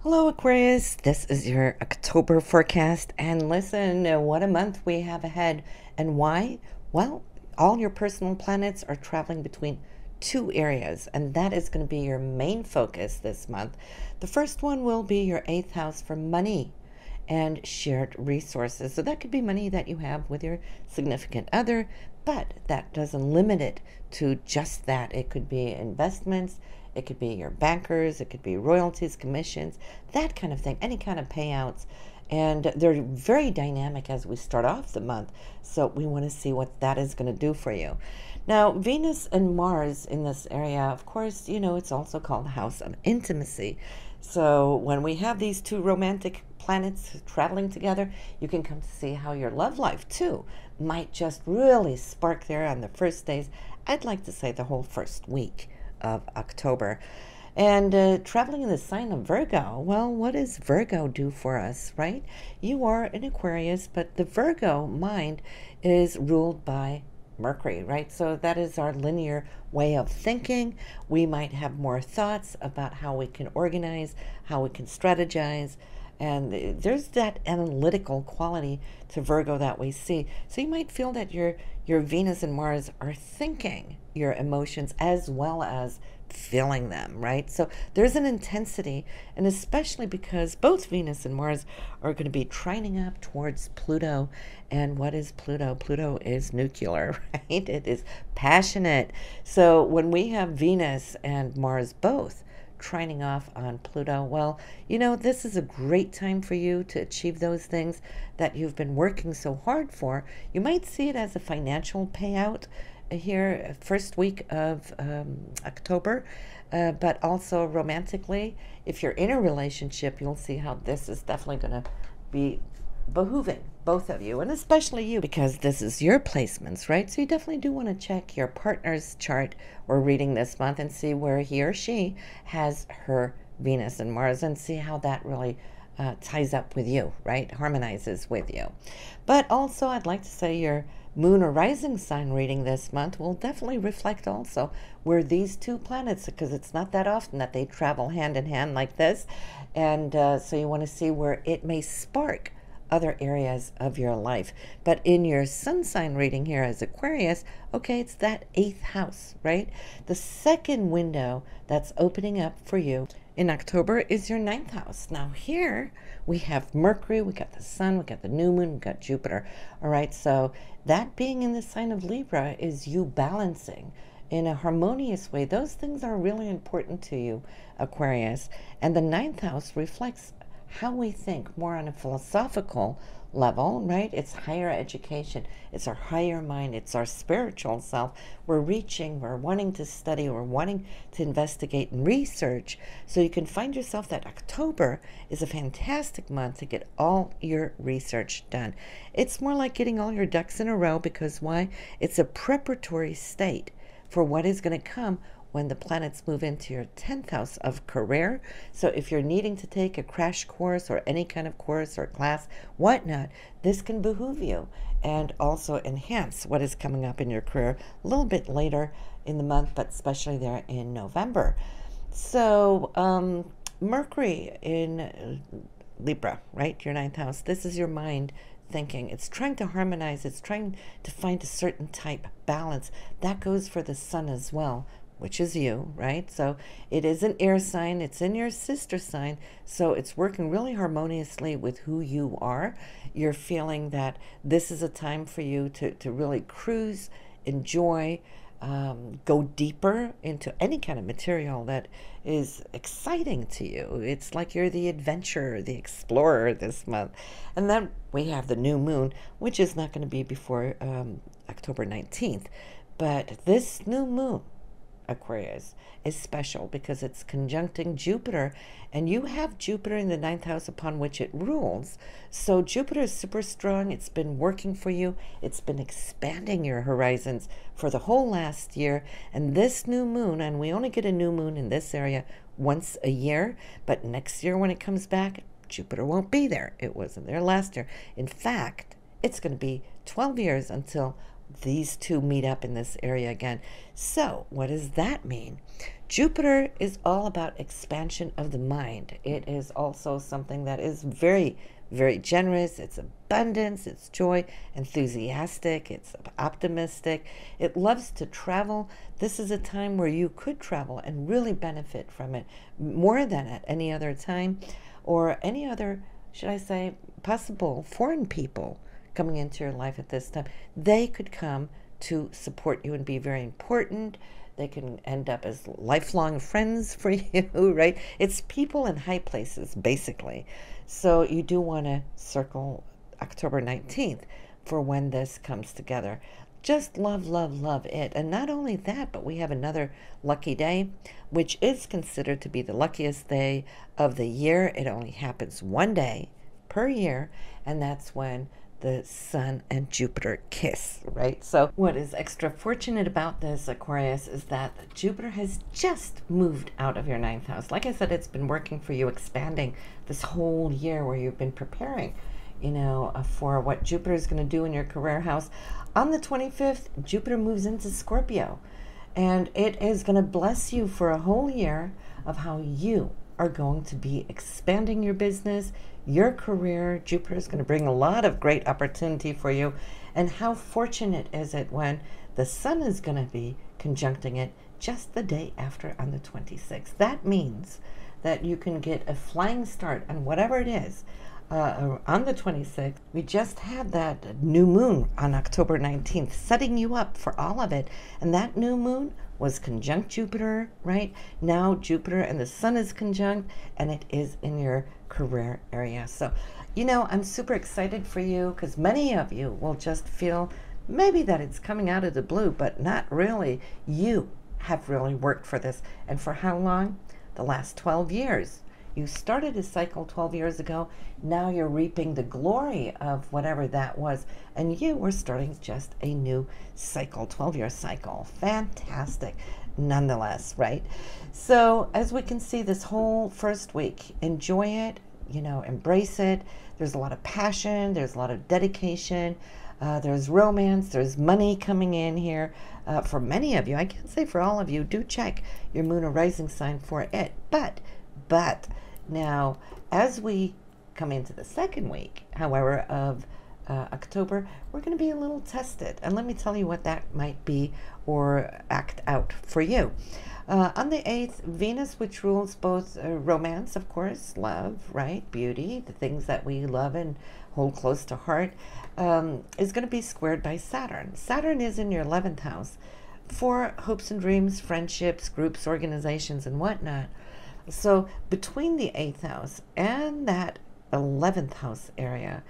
Hello, Aquarius. This is your October forecast. And listen, what a month we have ahead. And why? Well, all your personal planets are traveling between two areas, and that is going to be your main focus this month. The first one will be your eighth house for money and shared resources. So that could be money that you have with your significant other, but that doesn't limit it to just that. It could be investments, it could be your bankers, it could be royalties, commissions, that kind of thing, any kind of payouts. And they're very dynamic as we start off the month. So we want to see what that is going to do for you. Now, Venus and Mars in this area, of course, it's also called the house of intimacy. So when we have these two romantic planets traveling together, you can come to see how your love life, too, might just really spark there on the first days. I'd like to say the whole first week of October. And traveling in the sign of Virgo, well, what does Virgo do for us, right? You are an Aquarius, but the Virgo mind is ruled by Mercury, right? So that is our linear way of thinking. We might have more thoughts about how we can organize, how we can strategize. And there's that analytical quality to Virgo that we see. So you might feel that your Venus and Mars are thinking your emotions as well as feeling them, right? So there's an intensity, and especially because both Venus and Mars are going to be trining up towards Pluto. And what is Pluto? Pluto is nuclear, right? It is passionate. So when we have Venus and Mars both trining off on Pluto, well, this is a great time for you to achieve those things that you've been working so hard for. You might see it as a financial payout here first week of October, but also romantically, if you're in a relationship, you'll see how this is definitely going to be behooving both of you, and especially you, because this is your placements, right? So you definitely do want to check your partner's chart or reading this month and see where he or she has her Venus and Mars, and see how that really ties up with you, right? Harmonizes with you. But also, I'd like to say your moon or rising sign reading this month will definitely reflect also where these two planets, because it's not that often that they travel hand in hand like this. And so you want to see where it may spark other areas of your life. But in your sun sign reading here as Aquarius, okay, it's that eighth house, right? The second window that's opening up for you in October is your ninth house. Now here we have Mercury, we got the sun, we got the new moon, we got Jupiter. All right, so that being in the sign of Libra is you balancing in a harmonious way. Those things are really important to you, Aquarius. And the ninth house reflects how we think more on a philosophical level, right? It's higher education, it's our higher mind, it's our spiritual self. We're reaching, we're wanting to study, we're wanting to investigate and research. So you can find yourself that October is a fantastic month to get all your research done. It's more like getting all your ducks in a row, because why? It's a preparatory state for what is going to come when the planets move into your 10th house of career. So if you're needing to take a crash course or any kind of course or class, whatnot, this can behoove you and also enhance what is coming up in your career a little bit later in the month, but especially there in November. So Mercury in Libra, right? Your ninth house. This is your mind thinking. It's trying to harmonize. It's trying to find a certain type balance. That goes for the sun as well, which is you, right? So it is an air sign. It's in your sister sign. So it's working really harmoniously with who you are. You're feeling that this is a time for you to really cruise, enjoy, go deeper into any kind of material that is exciting to you. It's like you're the adventurer, the explorer this month. And then we have the new moon, which is not going to be before October 19th. But this new moon, Aquarius, is special because it's conjuncting Jupiter, and you have Jupiter in the ninth house upon which it rules. So Jupiter is super strong. It's been working for you. It's been expanding your horizons for the whole last year. And this new moon, and we only get a new moon in this area once a year, but next year when it comes back, Jupiter won't be there. It wasn't there last year. In fact, it's going to be 12 years until these two meet up in this area again. So what does that mean? Jupiter is all about expansion of the mind. It is also something that is very, very generous. It's abundance, it's joy, enthusiastic, it's optimistic. It loves to travel. This is a time where you could travel and really benefit from it more than at any other time, or any other, should I say, possible foreign people coming into your life at this time. They could come to support you and be very important. They can end up as lifelong friends for you, right? It's people in high places, basically. So you do want to circle October 19th for when this comes together. Just love, love, love it. And not only that, but we have another lucky day, which is considered to be the luckiest day of the year. It only happens one day per year, and that's when the Sun and Jupiter kiss, right? So what is extra fortunate about this, Aquarius, is that Jupiter has just moved out of your ninth house. Like I said, it's been working for you, expanding this whole year where you've been preparing, for what Jupiter is going to do in your career house. On the 25th, Jupiter moves into Scorpio, and it is going to bless you for a whole year of how you are going to be expanding your business, your career. Jupiter is going to bring a lot of great opportunity for you. And how fortunate is it when the Sun is going to be conjuncting it just the day after on the 26th. That means that you can get a flying start on whatever it is. On the 26th, we just had that new moon on October 19th, setting you up for all of it. And that new moon was conjunct Jupiter, right? Now Jupiter and the Sun is conjunct, and it is in your career area. So, I'm super excited for you, because many of you will just feel maybe that it's coming out of the blue, but not really. You have really worked for this. And for how long? The last 12 years. You started a cycle 12 years ago. Now you're reaping the glory of whatever that was. And you were starting just a new cycle, 12-year cycle. Fantastic, nonetheless, right? So as we can see, this whole first week, enjoy it, embrace it. There's a lot of passion. There's a lot of dedication. There's romance. There's money coming in here. For many of you, I can't say for all of you, do check your moon or rising sign for it. But now, as we come into the second week, however, of October, we're going to be a little tested. And let me tell you what that might be or act out for you. On the 8th, Venus, which rules both romance, of course, love, right, beauty, the things that we love and hold close to heart, is going to be squared by Saturn. Saturn is in your 11th house for hopes and dreams, friendships, groups, organizations, and whatnot. So between the 8th house and that 11th house area,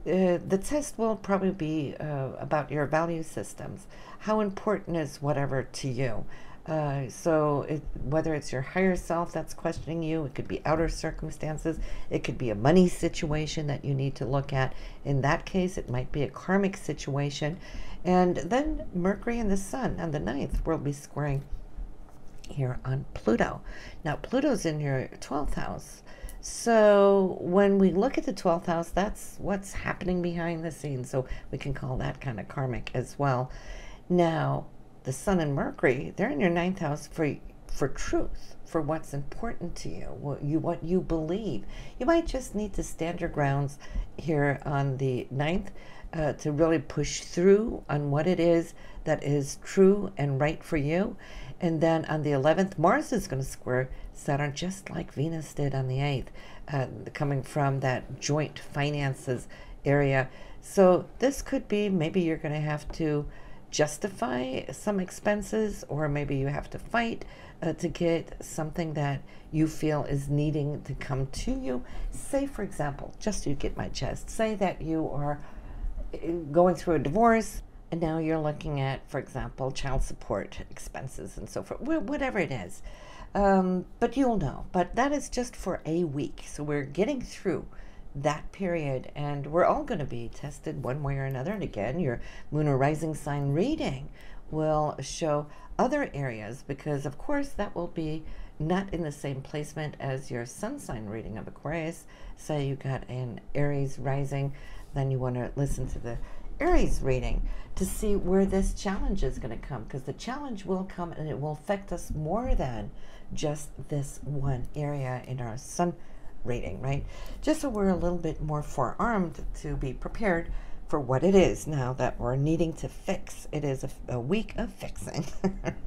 the test will probably be about your value systems. How important is whatever to you? Whether it's your higher self that's questioning you, it could be outer circumstances, it could be a money situation that you need to look at. In that case, it might be a karmic situation. And then Mercury and the Sun on the 9th will be squaring here on Pluto. Now, Pluto's in your 12th house. So when we look at the 12th house, that's what's happening behind the scenes. So we can call that kind of karmic as well. Now, the Sun and Mercury, they're in your 9th house for truth, for what's important to you, what you believe. You might just need to stand your grounds here on the 9th to really push through on what it is that is true and right for you. And then on the 11th, Mars is going to square Saturn just like Venus did on the 8th, coming from that joint finances area. So this could be, maybe you're going to have to justify some expenses, or maybe you have to fight to get something that you feel is needing to come to you. Say, for example, just to get my chest, say that you are going through a divorce, and now you're looking at, for example, child support expenses and so forth, whatever it is. But you'll know. But that is just for a week. So we're getting through that period, and we're all going to be tested one way or another. And again, your moon or rising sign reading will show other areas, because, of course, that will be not in the same placement as your sun sign reading of Aquarius. Say you got an Aries rising, then you want to listen to the Aries reading to see where this challenge is going to come, because the challenge will come and it will affect us more than just this one area in our sun reading, right? Just so we're a little bit more forearmed to be prepared for what it is now that we're needing to fix. It is a week of fixing,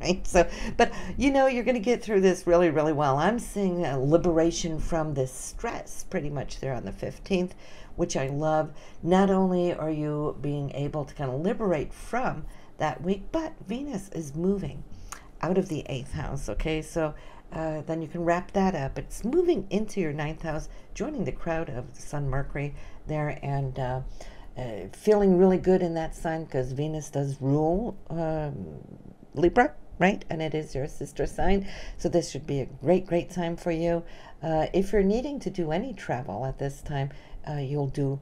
right? So, but you know, you're going to get through this really, really well. I'm seeing a liberation from this stress pretty much there on the 15th, which I love. Not only are you being able to kind of liberate from that week, but Venus is moving out of the 8th house, okay? So then you can wrap that up. It's moving into your 9th house, joining the crowd of the Sun, Mercury there, and feeling really good in that sign because Venus does rule Libra, right? And it is your sister sign. So this should be a great, great time for you. If you're needing to do any travel at this time, you'll do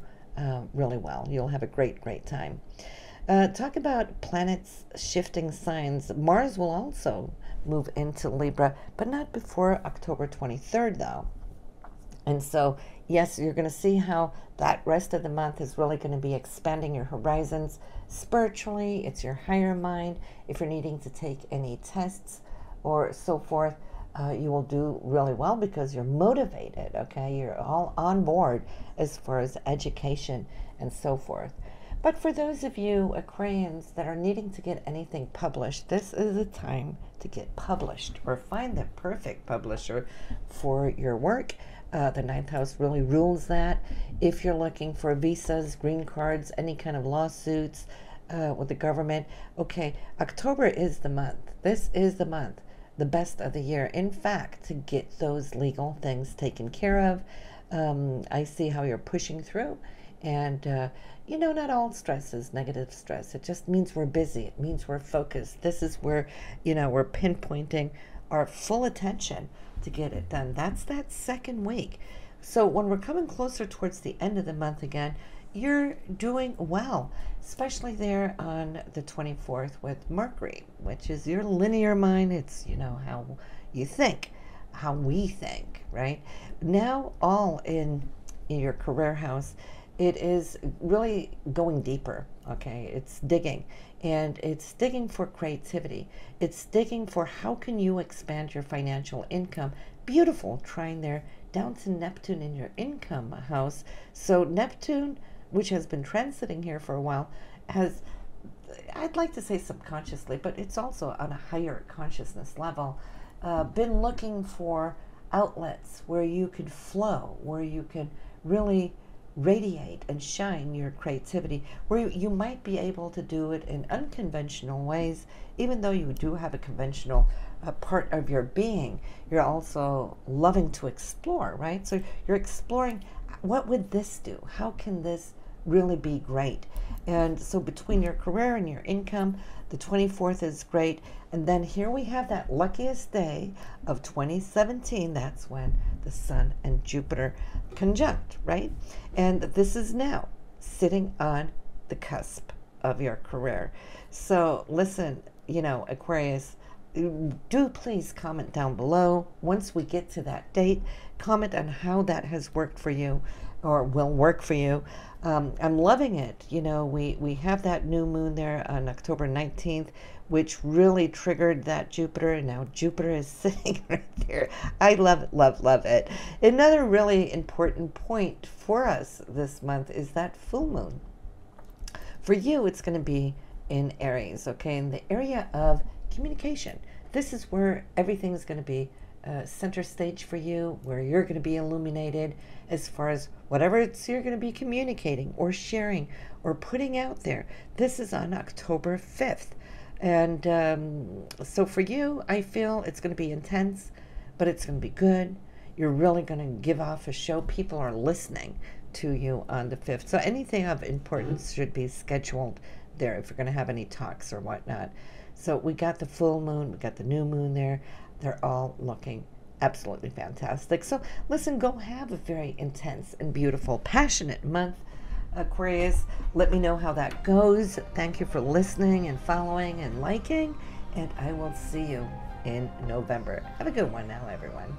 really well. You'll have a great, great time. Talk about planets shifting signs. Mars will also move into Libra, but not before October 23rd, though. And so, yes, you're going to see how that rest of the month is really going to be expanding your horizons spiritually. It's your higher mind. If you're needing to take any tests or so forth, you will do really well because you're motivated, okay? You're all on board as far as education and so forth. But for those of you Aquarians that are needing to get anything published, this is a time to get published or find the perfect publisher for your work. The 9th house really rules that. If you're looking for visas, green cards, any kind of lawsuits with the government, okay, October is the month. This is the month, the best of the year, in fact, to get those legal things taken care of. I see how you're pushing through. And, you know, not all stress is negative stress. It just means we're busy. It means we're focused. This is where, you know, we're pinpointing our full attention to get it done. That's that second week. So when we're coming closer towards the end of the month again, you're doing well, especially there on the 24th with Mercury, which is your linear mind. It's, you know, how you think, how we think, right? Now all in your career house, it is really going deeper, okay? It's digging, and it's digging for creativity. It's digging for how can you expand your financial income. Beautiful trine there down to Neptune in your income house. So Neptune, which has been transiting here for a while, has, I'd like to say subconsciously, but it's also on a higher consciousness level, been looking for outlets where you could flow, where you can really radiate and shine your creativity, where you might be able to do it in unconventional ways. Even though you do have a conventional part of your being, you're also loving to explore, right? So you're exploring, what would this do? How can this really be great? And so between your career and your income, the 24th is great. And then here we have that luckiest day of 2017. That's when the Sun and Jupiter conjunct, right? And this is now sitting on the cusp of your career. So listen, you know, Aquarius, do please comment down below. Once we get to that date, comment on how that has worked for you or will work for you. I'm loving it. You know, we have that new moon there on October 19th, which really triggered that Jupiter, and now Jupiter is sitting right there. I love it, love, love it. Another really important point for us this month is that full moon. For you, it's going to be in Aries, okay, in the area of communication. This is where everything's going to be center stage for you, where you're going to be illuminated as far as whatever it's you're going to be communicating or sharing or putting out there. This is on October 5th. And so for you, I feel it's going to be intense, but it's going to be good. You're really going to give off a show. People are listening to you on the 5th. So anything of importance should be scheduled there if you're going to have any talks or whatnot. So we got the full moon, we got the new moon there. They're all looking absolutely fantastic. So listen, go have a very intense and beautiful, passionate month, Aquarius. Let me know how that goes. Thank you for listening and following and liking, and I will see you in November. Have a good one now, everyone.